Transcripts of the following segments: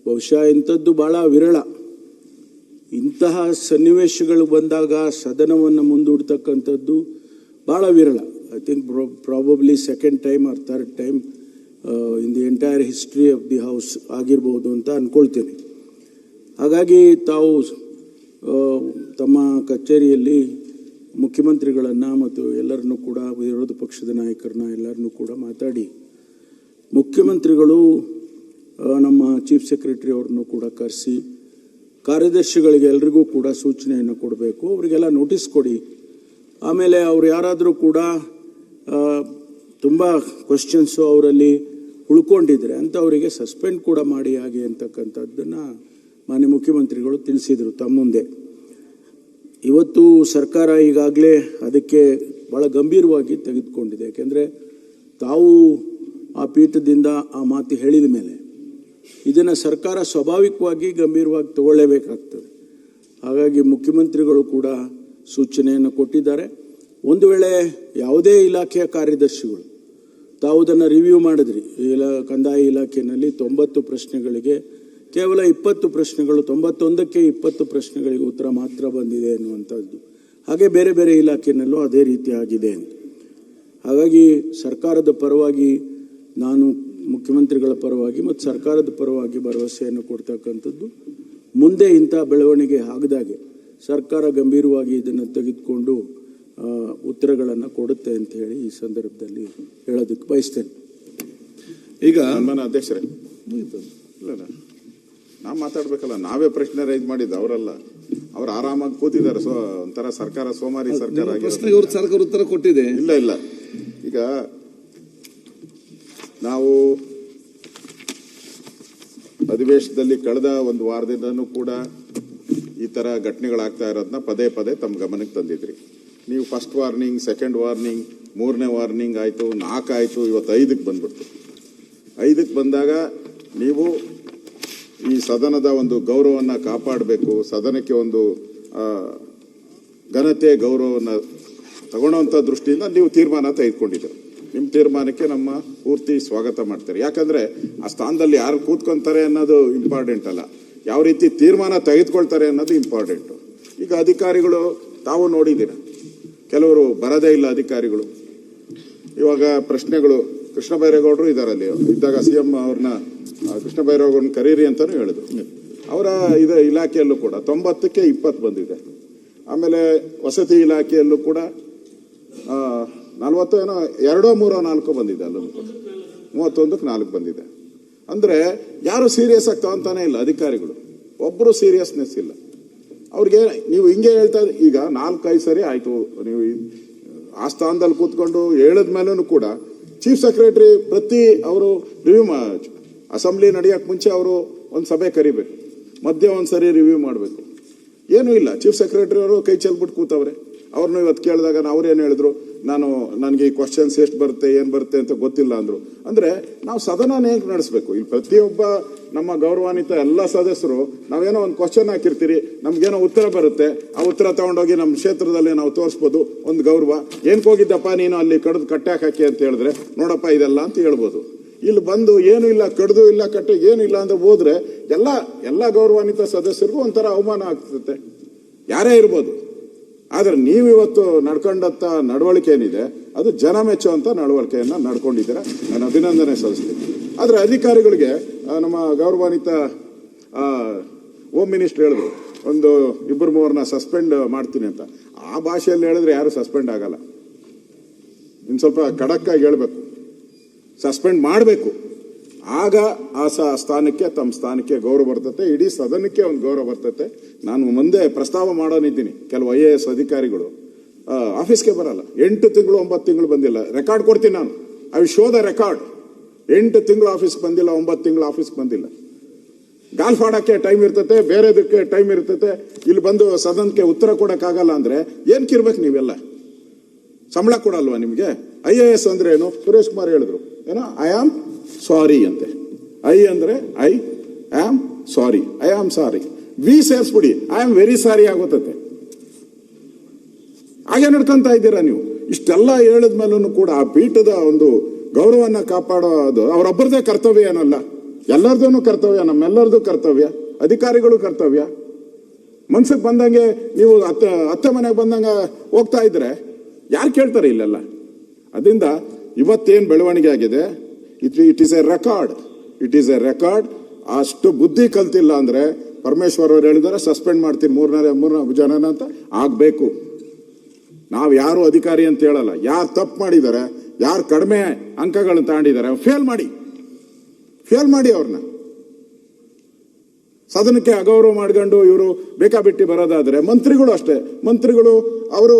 ಬಹುಶಃ ಇಂಥದ್ದು ಭಾಳ ವಿರಳ. ಇಂತಹ ಸನ್ನಿವೇಶಗಳು ಬಂದಾಗ ಸದನವನ್ನು ಮುಂದೂಡ್ತಕ್ಕಂಥದ್ದು ಭಾಳ ವಿರಳ. I think probably second time R third time in the entire history of the house ಆಗಿರ್ಬೋದು ಅಂತ ಅಂದ್ಕೊಳ್ತೇನೆ. ಹಾಗಾಗಿ ತಾವು ತಮ್ಮ ಕಚೇರಿಯಲ್ಲಿ ಮುಖ್ಯಮಂತ್ರಿಗಳನ್ನು ಮತ್ತು ಎಲ್ಲರನ್ನೂ ಕೂಡ ವಿರೋಧ ಪಕ್ಷದ ನಾಯಕರನ್ನ ಎಲ್ಲರನ್ನೂ ಕೂಡ ಮಾತಾಡಿ ಮುಖ್ಯಮಂತ್ರಿಗಳು ನಮ್ಮ ಚೀಫ್ ಸೆಕ್ರೆಟರಿ ಅವ್ರನ್ನೂ ಕೂಡ ಕರೆಸಿ ಕಾರ್ಯದರ್ಶಿಗಳಿಗೆ ಎಲ್ರಿಗೂ ಕೂಡ ಸೂಚನೆಯನ್ನು ಕೊಡಬೇಕು, ಅವರಿಗೆಲ್ಲ ನೋಟಿಸ್ ಕೊಡಿ. ಆಮೇಲೆ ಅವ್ರು ಯಾರಾದರೂ ಕೂಡ ತುಂಬ ಕ್ವಶನ್ಸು ಅವರಲ್ಲಿ ಉಳ್ಕೊಂಡಿದ್ರೆ ಅಂಥವರಿಗೆ ಸಸ್ಪೆಂಡ್ ಕೂಡ ಮಾಡಿ ಹಾಗೆ ಅಂತಕ್ಕಂಥದ್ದನ್ನು ಮಾನ್ಯ ಮುಖ್ಯಮಂತ್ರಿಗಳು ತಿಳಿಸಿದರು ತಮ್ಮ ಮುಂದೆ. ಇವತ್ತು ಸರ್ಕಾರ ಈಗಾಗಲೇ ಅದಕ್ಕೆ ಭಾಳ ಗಂಭೀರವಾಗಿ ತೆಗೆದುಕೊಂಡಿದೆ. ಯಾಕೆಂದರೆ ತಾವು ಆ ಪೀಠದಿಂದ ಆ ಮಾತು ಹೇಳಿದ ಮೇಲೆ ಇದನ್ನು ಸರ್ಕಾರ ಸ್ವಾಭಾವಿಕವಾಗಿ ಗಂಭೀರವಾಗಿ ತಗೊಳ್ಳೇಬೇಕಾಗ್ತದೆ. ಹಾಗಾಗಿ ಮುಖ್ಯಮಂತ್ರಿಗಳು ಕೂಡ ಸೂಚನೆಯನ್ನು ಕೊಟ್ಟಿದ್ದಾರೆ. ಒಂದು ವೇಳೆ ಯಾವುದೇ ಇಲಾಖೆಯ ಕಾರ್ಯದರ್ಶಿಗಳು ತಾವು ಅದನ್ನು ರಿವ್ಯೂ ಮಾಡಿದ್ರಿ, ಕಂದಾಯ ಇಲಾಖೆಯಲ್ಲಿ 90 ಪ್ರಶ್ನೆಗಳಿಗೆ ಕೇವಲ 20 ಪ್ರಶ್ನೆಗಳು, 91ಕ್ಕೆ 20 ಪ್ರಶ್ನೆಗಳಿಗೆ ಉತ್ತರ ಮಾತ್ರ ಬಂದಿದೆ ಅನ್ನುವಂಥದ್ದು. ಹಾಗೆ ಬೇರೆ ಬೇರೆ ಇಲಾಖೆಯಲ್ಲೂ ಅದೇ ರೀತಿ ಆಗಿದೆ ಅಂತ. ಹಾಗಾಗಿ ಸರ್ಕಾರದ ಪರವಾಗಿ ನಾನು ಮುಖ್ಯಮಂತ್ರಿಗಳ ಪರವಾಗಿ ಮತ್ತು ಸರ್ಕಾರದ ಪರವಾಗಿ ಭರವಸೆಯನ್ನು ಕೊಡ್ತಕ್ಕಂಥದ್ದು, ಮುಂದೆ ಇಂಥ ಬೆಳವಣಿಗೆ ಆಗದಾಗೆ ಸರ್ಕಾರ ಗಂಭೀರವಾಗಿ ಇದನ್ನು ತೆಗೆದುಕೊಂಡು ಉತ್ತರಗಳನ್ನು ಕೊಡುತ್ತೆ ಅಂತ ಹೇಳಿ ಈ ಸಂದರ್ಭದಲ್ಲಿ ಹೇಳೋದಕ್ಕೆ ಬಯಸ್ತೇನೆ. ಈಗ ಅಧ್ಯಕ್ಷರೇ, ಇಲ್ಲ ನಾವು ಮಾತಾಡ್ಬೇಕಲ್ಲ, ನಾವೇ ಪ್ರಶ್ನೆ ರೈಸ್ ಮಾಡಿದ್ದು ಅವರಲ್ಲ. ಅವ್ರು ಆರಾಮಾಗಿ ಕೂತಿದ್ದಾರೆ. ಒಂಥರ ಸರ್ಕಾರ ಸೋಮಾರಿ ಸರ್ಕಾರ ಸರ್ಕಾರ ಉತ್ತರ ಕೊಟ್ಟಿದೆ. ಇಲ್ಲ ಈಗ ನಾವು ಅಧಿವೇಶನದಲ್ಲಿ ಕಳೆದ ಒಂದು ವಾರದಿಂದನೂ ಕೂಡ ಈ ತರ ಘಟನೆಗಳಾಗ್ತಾ ಇರೋದನ್ನ ಪದೇ ಪದೇ ತಮ್ಮ ಗಮನಕ್ಕೆ ತಂದಿದ್ರಿ. ನೀವು ಫಸ್ಟ್ ವಾರ್ನಿಂಗ್, ಸೆಕೆಂಡ್ ವಾರ್ನಿಂಗ್, 3ನೇ ವಾರ್ನಿಂಗ್ ಆಯಿತು, 4 ಆಯಿತು, ಇವತ್ತು 5ಕ್ಕೆ ಬಂದ್ಬಿಡ್ತು. 5ಕ್ಕೆ ಬಂದಾಗ ನೀವು ಈ ಸದನದ ಒಂದು ಗೌರವವನ್ನು ಕಾಪಾಡಬೇಕು, ಸದನಕ್ಕೆ ಒಂದು ಘನತೆ ಗೌರವವನ್ನು ತಗೊಳ್ಳೋವಂಥ ದೃಷ್ಟಿಯಿಂದ ನೀವು ತೀರ್ಮಾನ ತೆಗೆದುಕೊಂಡಿದ್ದೀರಿ. ನಿಮ್ಮ ತೀರ್ಮಾನಕ್ಕೆ ನಮ್ಮ ಪೂರ್ತಿ ಸ್ವಾಗತ ಮಾಡ್ತಾರೆ. ಯಾಕಂದರೆ ಆ ಸ್ಥಾನದಲ್ಲಿ ಯಾರು ಕೂತ್ಕೊಂತಾರೆ ಅನ್ನೋದು ಇಂಪಾರ್ಟೆಂಟ್ ಅಲ್ಲ, ಯಾವ ರೀತಿ ತೀರ್ಮಾನ ತೆಗೆದುಕೊಳ್ತಾರೆ ಅನ್ನೋದು ಇಂಪಾರ್ಟೆಂಟು. ಈಗ ಅಧಿಕಾರಿಗಳು ತಾವು ನೋಡಿದ್ದೀರ, ಕೆಲವರು ಬರದೇ ಇಲ್ಲ ಅಧಿಕಾರಿಗಳು. ಇವಾಗ ಪ್ರಶ್ನೆಗಳು ಕೃಷ್ಣ ಬೈರೇಗೌಡರು ಇದ್ದಾರಲ್ಲಿ, ಇದ್ದಾಗ CM ಅವ್ರನ್ನ ಕೃಷ್ಣ ಬೈರೇಗೌಡರನ್ನ ಕರೀರಿ ಅಂತಲೂ ಹೇಳಿದ್ರು. ಅವರ ಇಲಾಖೆಯಲ್ಲೂ ಕೂಡ 90ಕ್ಕೆ 20 ಬಂದಿದೆ. ಆಮೇಲೆ ವಸತಿ ಇಲಾಖೆಯಲ್ಲೂ ಕೂಡ 40 ಏನೋ 2, 3, 4 ಬಂದಿದೆ. ಅಲ್ಲೂ ಕೂಡ 31ಕ್ಕೆ 4 ಬಂದಿದೆ. ಅಂದರೆ ಯಾರು ಸೀರಿಯಸ್ ಆಗಿ ತಗೊಂತಾನೆ ಇಲ್ಲ ಅಧಿಕಾರಿಗಳು, ಒಬ್ಬರು ಸೀರಿಯಸ್ನೆಸ್ ಇಲ್ಲ ಅವ್ರಿಗೆ. ನೀವು ಹಿಂಗೆ ಹೇಳ್ತಾ ಈಗ 4-5 ಸರಿ ಆಯಿತು, ನೀವು ಆ ಸ್ಥಾನದಲ್ಲಿ ಕೂತ್ಕೊಂಡು ಹೇಳಿದ ಮೇಲೂ ಕೂಡ ಚೀಫ್ ಸೆಕ್ರೆಟರಿ ಅವರು ರಿವ್ಯೂ ಅಸೆಂಬ್ಲಿ ನಡೆಯೋಕೆ ಮುಂಚೆ ಅವರು ಒಂದು ಸಭೆ ಕರಿಬೇಕು, ಮಧ್ಯೆ ಒಂದು ಸರಿ ರಿವ್ಯೂ ಮಾಡಬೇಕು. ಏನೂ ಇಲ್ಲ, ಚೀಫ್ ಸೆಕ್ರೆಟರಿ ಅವರು ಕೈ ಚೆಲ್ಬಿಟ್ಟು ಕೂತವ್ರೆ. ಅವ್ರನ್ನ ಇವತ್ತು ಕೇಳಿದಾಗ ಅವ್ರೇನು ಹೇಳಿದ್ರು, ನನಗೆ ಈ ಕ್ವಶನ್ಸ್ ಎಷ್ಟು ಬರುತ್ತೆ ಏನು ಬರುತ್ತೆ ಅಂತ ಗೊತ್ತಿಲ್ಲ ಅಂದರು. ಅಂದರೆ ನಾವು ಸದನ ಹೇಗೆ ನಡೆಸಬೇಕು, ಇಲ್ಲಿ ಪ್ರತಿಯೊಬ್ಬ ನಮ್ಮ ಗೌರವಾನ್ವಿತ ಎಲ್ಲ ಸದಸ್ಯರು ನಾವೇನೋ ಒಂದು ಕ್ವಶನ್ ಹಾಕಿರ್ತೀರಿ, ನಮ್ಗೇನೋ ಉತ್ತರ ಬರುತ್ತೆ, ಆ ಉತ್ತರ ತಗೊಂಡೋಗಿ ನಮ್ಮ ಕ್ಷೇತ್ರದಲ್ಲಿ ನಾವು ತೋರಿಸ್ಬೋದು. ಒಂದು ಗೌರವ, ಏನಕ್ಕೆ ಹೋಗಿದ್ದಪ್ಪ ನೀನು ಅಲ್ಲಿ ಕಡ್ದು ಕಟ್ಟಾಕ್ ಹಾಕಿ ಅಂತ ಹೇಳಿದ್ರೆ ನೋಡಪ್ಪ ಇದೆಲ್ಲ ಅಂತ ಹೇಳ್ಬೋದು. ಇಲ್ಲಿ ಬಂದು ಏನು ಇಲ್ಲ, ಕಡ್ದು ಇಲ್ಲ, ಕಟ್ಟೆ ಏನು ಇಲ್ಲ ಅಂತ ಹೋದ್ರೆ ಎಲ್ಲ ಗೌರವಾನ್ವಿತ ಸದಸ್ಯರಿಗೂ ಒಂಥರ ಅವಮಾನ ಆಗ್ತದೆ, ಯಾರೇ ಇರ್ಬೋದು. ಆದರೆ ನೀವಿವತ್ತು ನಡ್ಕೊಂಡಂಥ ನಡವಳಿಕೆ ಏನಿದೆ ಅದು ಜನ ಮೆಚ್ಚುವಂಥ ನಡವಳಿಕೆಯನ್ನು ನಡ್ಕೊಂಡಿದ್ದೀರಾ, ನಾನು ಅಭಿನಂದನೆ ಸಲ್ಲಿಸ್ತೀನಿ. ಆದರೆ ಅಧಿಕಾರಿಗಳಿಗೆ ನಮ್ಮ ಗೌರವಾನ್ವಿತ ಹೋಮ್ ಮಿನಿಸ್ಟರ್ ಹೇಳಿದ್ರು, ಒಂದು 2-3 ಸಸ್ಪೆಂಡ್ ಮಾಡ್ತೀನಿ ಅಂತ. ಆ ಭಾಷೆಯಲ್ಲಿ ಹೇಳಿದ್ರೆ ಯಾರು ಸಸ್ಪೆಂಡ್ ಆಗಲ್ಲ. ಇನ್ನು ಸ್ವಲ್ಪ ಖಡಕ್ಕಾಗಿ ಹೇಳ್ಬೇಕು, ಸಸ್ಪೆಂಡ್ ಮಾಡಬೇಕು. ಆಗ ಆ ಸ್ಥಾನಕ್ಕೆ, ತಮ್ಮ ಸ್ಥಾನಕ್ಕೆ ಗೌರವ ಬರ್ತತೆ, ಇಡೀ ಸದನಕ್ಕೆ ಒಂದು ಗೌರವ ಬರ್ತತೆ. ನಾನು ಮುಂದೆ ಪ್ರಸ್ತಾವ ಮಾಡೋನಿದ್ದೀನಿ, ಕೆಲವು IAS ಅಧಿಕಾರಿಗಳು ಆಫೀಸ್ಗೆ ಬರಲ್ಲ, 8 ತಿಂಗಳು 9 ತಿಂಗಳು ಬಂದಿಲ್ಲ. ರೆಕಾರ್ಡ್ ಕೊಡ್ತೀನಿ ನಾನು, I will show the record. 8 ತಿಂಗಳು ಆಫೀಸ್ಗೆ ಬಂದಿಲ್ಲ, 9 ತಿಂಗಳು ಆಫೀಸ್ಗೆ ಬಂದಿಲ್ಲ. ಗಾಲ್ಫ್ ಆಡೋಕ್ಕೆ ಟೈಮ್ ಇರ್ತತೆ, ಬೇರೆದಕ್ಕೆ ಟೈಮ್ ಇರ್ತತೆ, ಇಲ್ಲಿ ಬಂದು ಸದನಕ್ಕೆ ಉತ್ತರ ಕೊಡೋಕ್ಕಾಗಲ್ಲ ಅಂದರೆ ಏನಕ್ಕಿರ್ಬೇಕು ನೀವೆಲ್ಲ? ಸಂಬಳ ಕೊಡಲ್ವಾ ನಿಮಗೆ? IAS ಅಂದ್ರೆ ಏನು? ಸುರೇಶ್ ಕುಮಾರ್ ಹೇಳಿದ್ರು, ಏನೋ ಐ ಆಮ್ ಸಾರಿ ಅಂತೆ. ಐ ಅಂದ್ರೆ I am sorry, I am sorry. ವಿ ಸೇರಿಸ್ಬಿಡಿ, ಐ ಆಮ್ ವೆರಿ ಸಾರಿ ಆಗೋತತೆ. ಹಾಗೆ ನಡ್ಕೊಂತ ಇದ್ದೀರಾ ನೀವು. ಇಷ್ಟೆಲ್ಲ ಹೇಳಿದ್ಮೇಲೂ ಕೂಡ ಆ ಪೀಠದ ಒಂದು ಗೌರವನ್ನ ಕಾಪಾಡೋದು ಅವರೊಬ್ಬರದೇ ಕರ್ತವ್ಯ ಏನಲ್ಲ. ಎಲ್ಲರದೂ ಕರ್ತವ್ಯ, ನಮ್ಮೆಲ್ಲರದು ಕರ್ತವ್ಯ, ಅಧಿಕಾರಿಗಳು ಕರ್ತವ್ಯ. ಮನ್ಸಿಗೆ ಬಂದಂಗೆ ನೀವು ಅತ್ತೆ ಮನೆಗೆ ಬಂದಂಗೆ ಹೋಗ್ತಾ ಇದ್ರೆ ಯಾರು ಕೇಳ್ತಾರೆ ಇಲ್ಲೆಲ್ಲ? ಅದರಿಂದ ಇವತ್ತೇನು ಬೆಳವಣಿಗೆ ಆಗಿದೆ, it is A record, it is A record. ಅಷ್ಟು ಬುದ್ಧಿ ಕಲ್ತಿಲ್ಲ ಅಂದ್ರೆ ಪರಮೇಶ್ವರ್ ಅವರು ಹೇಳಿದಾರೆ ಸಸ್ಪೆಂಡ್ ಮಾಡ್ತೀನಿ ಮೂರನೇ ಜನನ ಅಂತ ಆಗ್ಬೇಕು. ನಾವು ಯಾರು ಅಧಿಕಾರಿ ಅಂತ ಹೇಳಲ್ಲ. ಯಾರು ತಪ್ಪು ಮಾಡಿದ್ದಾರೆ, ಯಾರು ಕಡಿಮೆ ಅಂಕಗಳನ್ನು ತಗೊಂಡಿದ್ದಾರೆ ಫೇಲ್ ಮಾಡಿ ಅವ್ರನ್ನ ಸದನಕ್ಕೆ ಅಗೌರವ ಮಾಡ್ಕೊಂಡು ಇವರು ಬೇಕಾಬಿಟ್ಟಿ ಬರೋದಾದ್ರೆ, ಮಂತ್ರಿಗಳು ಅಷ್ಟೇ. ಮಂತ್ರಿಗಳು ಅವರು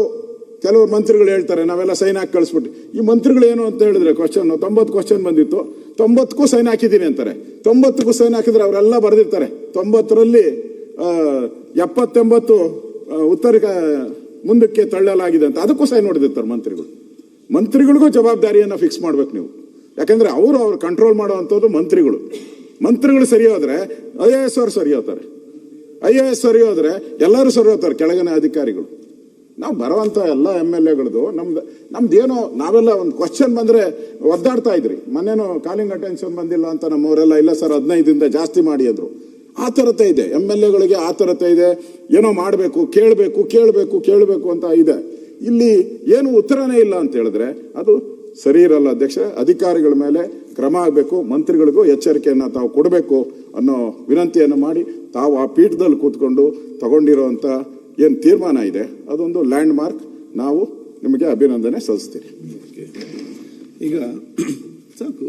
ಕೆಲವರು ಮಂತ್ರಿಗಳು ಹೇಳ್ತಾರೆ ನಾವೆಲ್ಲ ಸೈನ್ ಹಾಕಿ ಕಳಿಸ್ಬಿಟ್ಟು. ಈ ಮಂತ್ರಿಗಳು ಏನು ಅಂತ ಹೇಳಿದ್ರೆ ಕ್ವಶನ್ 90 ಕ್ವಶನ್ ಬಂದಿತ್ತು, 90ಕ್ಕೂ ಸೈನ್ ಹಾಕಿದ್ದೀನಿ ಅಂತಾರೆ. 90ಕ್ಕೂ ಸೈನ್ ಹಾಕಿದ್ರೆ ಅವರೆಲ್ಲ ಬರೆದಿರ್ತಾರೆ 90ರಲ್ಲಿ 70-80 ಉತ್ತರ ಮುಂದಕ್ಕೆ ತಳ್ಳಲಾಗಿದೆ ಅಂತ, ಅದಕ್ಕೂ ಸೈನ್ ಹೊಡೆದಿರ್ತಾರೆ ಮಂತ್ರಿಗಳಿಗೂ ಜವಾಬ್ದಾರಿಯನ್ನ ಫಿಕ್ಸ್ ಮಾಡ್ಬೇಕು ನೀವು. ಯಾಕಂದ್ರೆ ಅವ್ರು ಕಂಟ್ರೋಲ್ ಮಾಡುವಂಥದ್ದು ಮಂತ್ರಿಗಳು ಸರಿ ಹೋದ್ರೆ IAS ಅವರು ಸರಿ ಹೋಗ್ತಾರೆ, IAS ಸರಿ ಹೋದ್ರೆ ಎಲ್ಲರೂ ಸರಿ ಹೋಗ್ತಾರೆ, ಕೆಳಗಿನ ಅಧಿಕಾರಿಗಳು. ನಾವು ಬರುವಂತ ಎಲ್ಲ MLAಗಳದು ನಮ್ದೇನೋ ನಾವೆಲ್ಲ ಒಂದು ಕ್ವಶನ್ ಬಂದ್ರೆ ಒದ್ದಾಡ್ತಾ ಇದ್ರಿ. ಮೊನ್ನೆನೋ ಕಾಲಿಂಗ್ ಅಟೆನ್ಷನ್ ಬಂದಿಲ್ಲ ಅಂತ ನಮ್ಮವರೆಲ್ಲ ಇಲ್ಲ ಸರ್ 15ದಿಂದ ಜಾಸ್ತಿ ಮಾಡಿ ಅಂದ್ರು. ಆ ಥರತೆ ಇದೆ MLAಗಳಿಗೆ, ಆ ಥರತೆ ಇದೆ. ಏನೋ ಮಾಡಬೇಕು, ಕೇಳಬೇಕು ಅಂತ ಇದೆ. ಇಲ್ಲಿ ಏನು ಉತ್ತರನೇ ಇಲ್ಲ ಅಂತ ಹೇಳಿದ್ರೆ ಅದು ಸರಿ ಇರಲ್ಲ ಅಧ್ಯಕ್ಷ. ಅಧಿಕಾರಿಗಳ ಮೇಲೆ ಕ್ರಮ ಆಗಬೇಕು, ಮಂತ್ರಿಗಳಿಗೂ ಎಚ್ಚರಿಕೆಯನ್ನ ತಾವು ಕೊಡಬೇಕು ಅನ್ನೋ ವಿನಂತಿಯನ್ನು ಮಾಡಿ ತಾವು ಆ ಪೀಠದಲ್ಲಿ ಕೂತ್ಕೊಂಡು ತಗೊಂಡಿರುವಂತ ಏನು ತೀರ್ಮಾನ ಇದೆ ಅದೊಂದು ಲ್ಯಾಂಡ್ ಮಾರ್ಕ್. ನಾವು ನಿಮಗೆ ಅಭಿನಂದನೆ ಸಲ್ಲಿಸ್ತೀರಿ. ಈಗ ಸಾಕು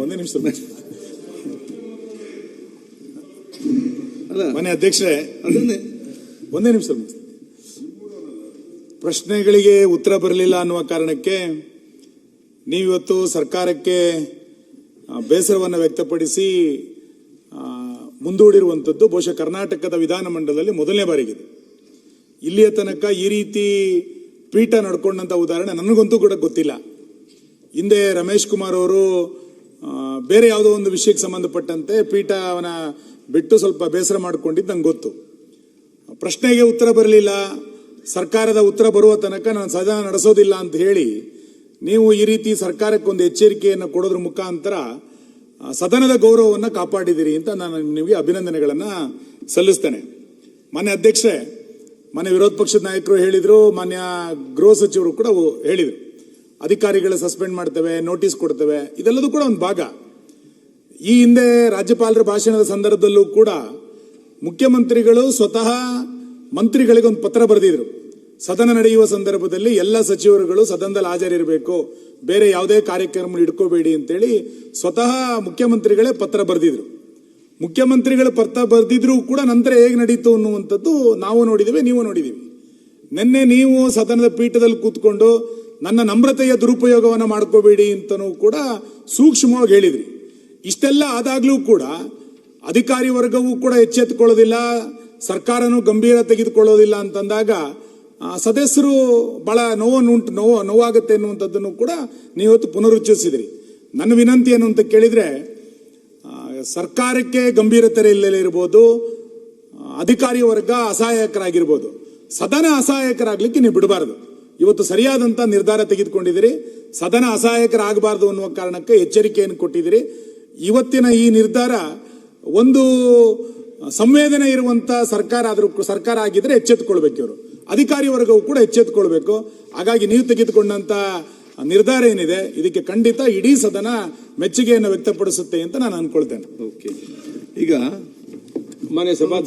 ಒಂದೇ ನಿಮಿಷ ಅಲ್ಲ ಮನೆ ಅಧ್ಯಕ್ಷರೇ, ಅದನ್ನೇ ಒಂದೇ ನಿಮಿಷ. ಪ್ರಶ್ನೆಗಳಿಗೆ ಉತ್ತರ ಬರಲಿಲ್ಲ ಅನ್ನುವ ಕಾರಣಕ್ಕೆ ನೀವಿವತ್ತು ಸರ್ಕಾರಕ್ಕೆ ಬೇಸರವನ್ನು ವ್ಯಕ್ತಪಡಿಸಿ ಮುಂದೂಡಿರುವಂಥದ್ದು ಬಹುಶಃ ಕರ್ನಾಟಕದ ವಿಧಾನಮಂಡಲದಲ್ಲಿ ಮೊದಲನೇ ಬಾರಿಗಿದೆ. ಇಲ್ಲಿಯ ತನಕ ಈ ರೀತಿ ಪೀಠ ನಡ್ಕೊಂಡಂತ ಉದಾಹರಣೆ ನನಗಂತೂ ಕೂಡ ಗೊತ್ತಿಲ್ಲ. ಹಿಂದೆ ರಮೇಶ್ ಕುಮಾರ್ ಅವರು ಬೇರೆ ಯಾವುದೋ ಒಂದು ವಿಷಯಕ್ಕೆ ಸಂಬಂಧಪಟ್ಟಂತೆ ಪೀಠವನ್ನ ಬಿಟ್ಟು ಸ್ವಲ್ಪ ಬೇಸರ ಮಾಡಿಕೊಂಡಿದ್ದು ನಂಗೆ ಗೊತ್ತು. ಪ್ರಶ್ನೆಗೆ ಉತ್ತರ ಬರಲಿಲ್ಲ, ಸರ್ಕಾರದ ಉತ್ತರ ಬರುವ ತನಕ ನಾನು ಸದನ ನಡೆಸೋದಿಲ್ಲ ಅಂತ ಹೇಳಿ ನೀವು ಈ ರೀತಿ ಸರ್ಕಾರಕ್ಕೆ ಒಂದು ಎಚ್ಚರಿಕೆಯನ್ನು ಕೊಡೋದ್ರ ಮುಖಾಂತರ ಸದನದ ಗೌರವವನ್ನು ಕಾಪಾಡಿದಿರಿ ಅಂತ ನಾನು ನಿಮಗೆ ಅಭಿನಂದನೆಗಳನ್ನು ಸಲ್ಲಿಸ್ತೇನೆ. ಮಾನ್ಯ ಅಧ್ಯಕ್ಷರೇ, ಮಾನ್ಯ ವಿರೋಧ ಪಕ್ಷದ ನಾಯಕರು ಹೇಳಿದ್ರು, ಮಾನ್ಯ ಗೃಹ ಸಚಿವರು ಕೂಡ ಹೇಳಿದರು, ಅಧಿಕಾರಿಗಳ ಸಸ್ಪೆಂಡ್ ಮಾಡ್ತೇವೆ, ನೋಟಿಸ್ ಕೊಡ್ತೇವೆ, ಇದೆಲ್ಲದೂ ಕೂಡ ಒಂದು ಭಾಗ. ಈ ಹಿಂದೆ ರಾಜ್ಯಪಾಲರ ಭಾಷಣದ ಸಂದರ್ಭದಲ್ಲೂ ಕೂಡ ಮುಖ್ಯಮಂತ್ರಿಗಳು ಸ್ವತಃ ಮಂತ್ರಿಗಳಿಗೆ ಒಂದು ಪತ್ರ ಬರೆದಿದ್ರು. ಸದನ ನಡೆಯುವ ಸಂದರ್ಭದಲ್ಲಿ ಎಲ್ಲ ಸಚಿವರುಗಳು ಸದನದಲ್ಲಿ ಹಾಜರಿರಬೇಕು, ಬೇರೆ ಯಾವುದೇ ಕಾರ್ಯಕ್ರಮ ಇಟ್ಕೋಬೇಡಿ ಅಂತೇಳಿ ಸ್ವತಃ ಮುಖ್ಯಮಂತ್ರಿಗಳೇ ಪತ್ರ ಬರೆದಿದ್ರು. ಮುಖ್ಯಮಂತ್ರಿಗಳ ಪತ್ರ ಬರೆದಿದ್ರು ಕೂಡ ನಂತರ ಹೇಗೆ ನಡೀತು ಅನ್ನುವಂಥದ್ದು ನಾವು ನೋಡಿದ್ದೇವೆ, ನೀವು ನೋಡಿದೀವಿ. ನಿನ್ನೆ ನೀವು ಸದನದ ಪೀಠದಲ್ಲಿ ಕೂತ್ಕೊಂಡು ನನ್ನ ನಮ್ರತೆಯ ದುರುಪಯೋಗವನ್ನು ಮಾಡ್ಕೋಬೇಡಿ ಅಂತನೂ ಕೂಡ ಸೂಕ್ಷ್ಮವಾಗಿ ಹೇಳಿದ್ರಿ. ಇಷ್ಟೆಲ್ಲ ಆದಾಗ್ಲೂ ಕೂಡ ಅಧಿಕಾರಿ ವರ್ಗವೂ ಕೂಡ ಎಚ್ಚೆತ್ತುಕೊಳ್ಳೋದಿಲ್ಲ, ಸರ್ಕಾರನೂ ಗಂಭೀರ ತೆಗೆದುಕೊಳ್ಳೋದಿಲ್ಲ ಅಂತಂದಾಗ ಸದಸ್ಯರು ಬಹಳ ನೋವಾಗುತ್ತೆ ಅನ್ನುವಂಥದ್ದನ್ನು ಕೂಡ ನೀವತ್ತು ಪುನರುಚ್ಚರಿಸಿದ್ರಿ. ನನ್ನ ವಿನಂತಿ ಏನು ಅಂತ ಕೇಳಿದ್ರೆ, ಸರ್ಕಾರಕ್ಕೆ ಗಂಭೀರತೆ ಇಲ್ಲದಿರ್ಬೋದು, ಅಧಿಕಾರಿ ವರ್ಗ ಅಸಹಾಯಕರಾಗಿರ್ಬೋದು, ಸದನ ಅಸಹಾಯಕರಾಗ್ಲಿಕ್ಕೆ ನೀವು ಬಿಡಬಾರದು. ಇವತ್ತು ಸರಿಯಾದಂತ ನಿರ್ಧಾರ ತೆಗೆದುಕೊಂಡಿದ್ದೀರಿ. ಸದನ ಅಸಹಾಯಕರಾಗಬಾರದು ಅನ್ನುವ ಕಾರಣಕ್ಕೆ ಎಚ್ಚರಿಕೆಯನ್ನು ಕೊಟ್ಟಿದ್ದೀರಿ. ಇವತ್ತಿನ ಈ ನಿರ್ಧಾರ ಒಂದು ಸಂವೇದನೆ ಇರುವಂತ ಸರ್ಕಾರ ಆಗಿದ್ರೆ ಎಚ್ಚೆತ್ತುಕೊಳ್ಬೇಕು. ಇವರು ಅಧಿಕಾರಿ ವರ್ಗವು ಕೂಡ ಎಚ್ಚೆತ್ತುಕೊಳ್ಬೇಕು. ಹಾಗಾಗಿ ನೀವು ತೆಗೆದುಕೊಂಡಂತ ನಿರ್ಧಾರ ಏನಿದೆ ಇದಕ್ಕೆ ಖಂಡಿತ ಇಡೀ ಸದನ ಮೆಚ್ಚುಗೆಯನ್ನು ವ್ಯಕ್ತಪಡಿಸುತ್ತೆ ಅಂತ ನಾನು ಅನ್ಕೊಳ್ತೇನೆ. ಈಗ ಮಾನ್ಯ ಸಭಾ